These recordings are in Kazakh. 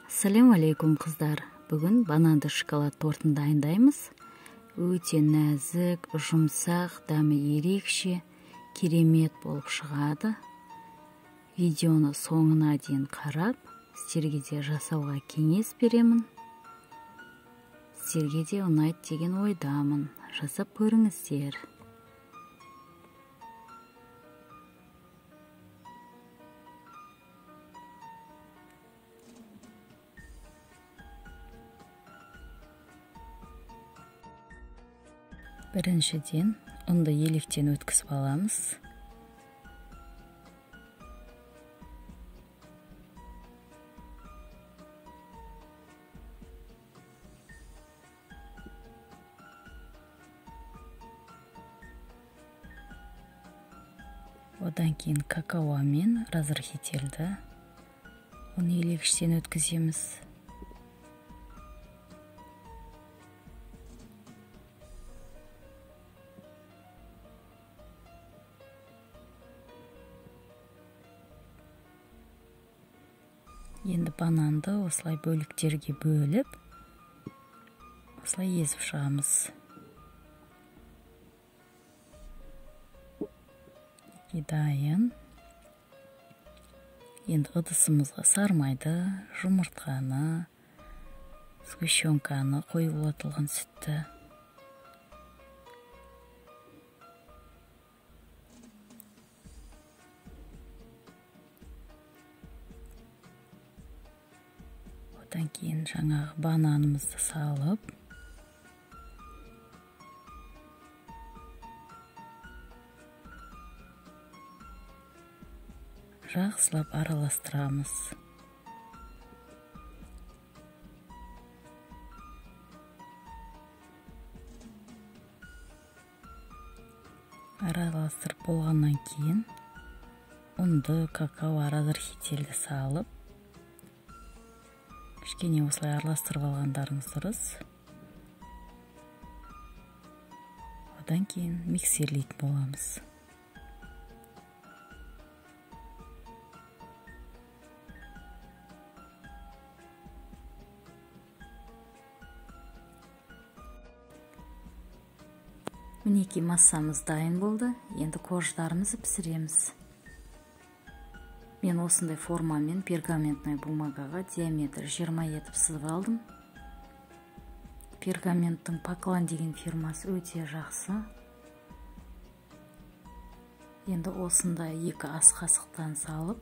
Ассаляму алейкум қыздар. Бүгін бананды шоколад тортын дайындаймыз. Өте нәзік, жұмсақ, дәмі ерекше, керемет болып шығады. Видеоны соңына дейін қарап, сіздерге де жасауға кеңес беремін. Сіздерге де ұнайды деген ойдамын. Жасап көріңіздер. Біріншіден, ұнды електен өткізіп аламыз. Одан кейін какао мен разрыхителді. Оны елегіштен өткіземіз. Енді бананды осылай бөліктерге бөліп, осылай езіп шығамыз. Дайын. Енді ыдысымызға сармайды, жұмыртқаны, сгущенканы, қоюлатылған сүтті. Одан кейін жаңағы бананымызды салып, жақсылап араластырамыз. Араластырып болғаннан кейін ұнды, какао, разрыхителді салып, кішкене осылай араластырып алғандарыңыз дұрыс. Одан кейін миксерлейтін боламыз. Мінеки массамыз дайын болды. Енді корждарымызды пісіреміз. Мен осындай формамен пергаментный бумагаға диаметр 20 етіп сызып алдым. Пергаменттің Поклон деген фирмасы өте жақсы. Енді осындай 2 ас қасықтан салып,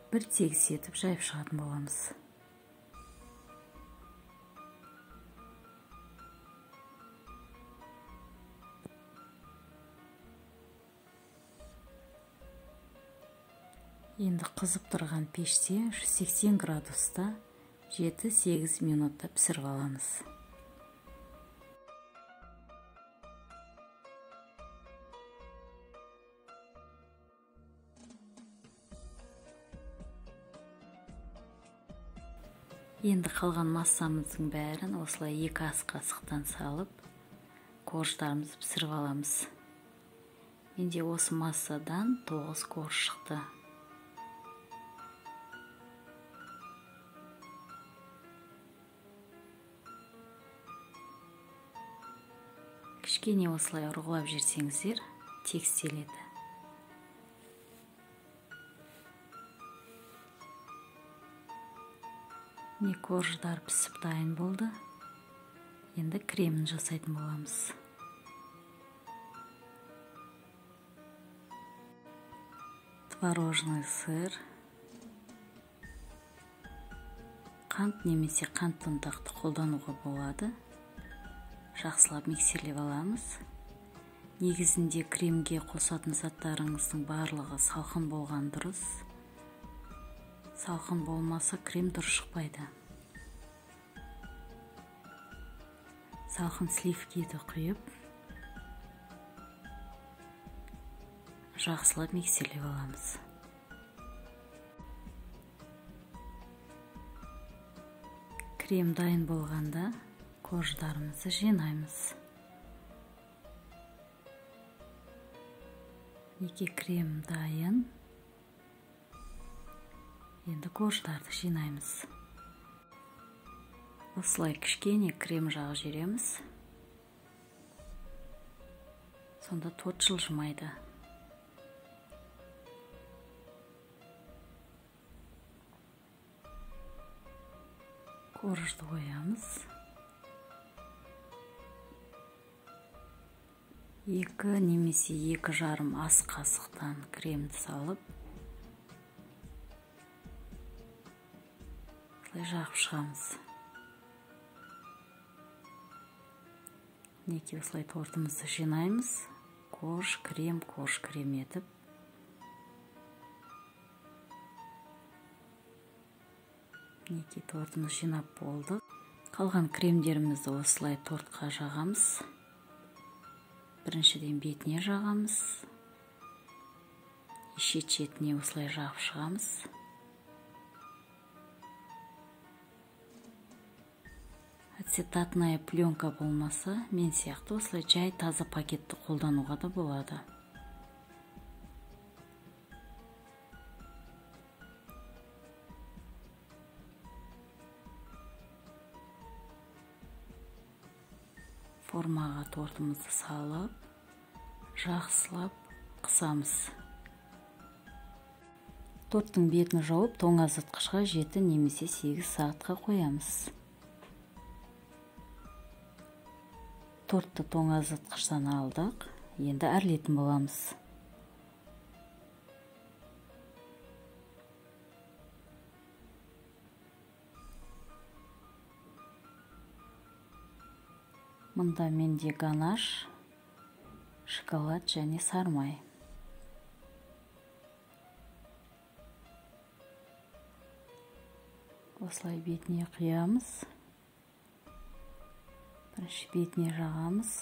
бір тегіс етіп жайып шығатын боламыз. Енді қызып тұрған пеште 180 градуста 7-8 минутта пісіріп аламыз. Енді қалған массамыздың бәрін осылай 2 ас қасықтан салып, корждарымызды пісіріп аламыз. Менде осы массадан 9 корж шықты. Кішкене осылай ұрғылап жерсеңіздер, текстеледі. Не корждар пісіп дайын болды. Енді кремін жасайтын боламыз. Творожный сыр, қант немесе қант ұнтақты қолдануға болады. Жақсылап миксерлеп аламыз. Негізінде кремге қосатын заттарыңыздың барлығы салқын болған дұрыс. Салқын болмаса крем дұрыс шықпайды. Салқын сливкиді құйып, жақсылап миксерлеп аламыз. Крем дайын болғанда корждарымызды жинаймыз. 2 крем дайын. Енді корждарды жинаймыз. Осылай кішкене крем жағып жібереміз. Сонда торт жылжымайды. Коржды қоямыз. 2 немесе 2,5 ас қасықтан кремді салып, осылай жағып шығамыз. Неке осылай тортымызды жинаймыз. Корж, крем етіп. Неке тортымыз жинап болды. Қалған кремдерімізді осылай тортқа жағамыз. Біріншіден бетіне жағамыз. Шетіне осылай жағып шығамыз. Ацетатная пленка болмаса, мен сияқты осылай жай таза пакетті қолдануға да болады. Формаға тортымызды салып, жақсылап қысамыз. Торттың бетін жауып, тоңазытқышқа 7 немесе 8 сағатқа қоямыз. Тортты тоңазытқыштан алдық, енді әрлетін боламыз. Мұнда менде ганаш, шоколад және сармай. Осылай бетіне құямыз. Бірінші бетіне жағамыз.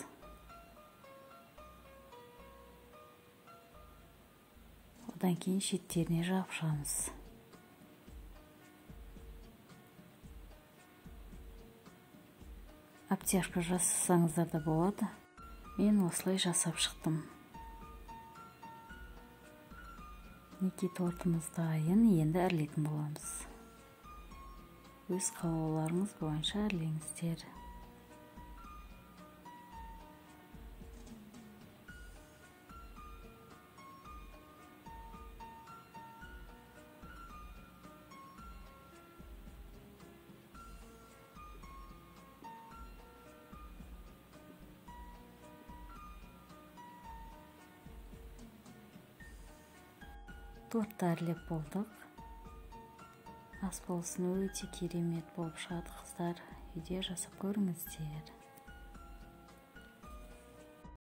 Одан кейін шеттеріне жағып шығамыз. Обтяжка жасасаңыздар да болады. Мен осылай жасап шықтым. Неке тортымыз дайын, енді әрлейтін боламыз. Өз қалауларыңыз бойынша әрлеңіздер. Тортты әрлеп болдық. Ас болсын, өте керемет болып шығады қыздар. Үйде жасап көріңіздер.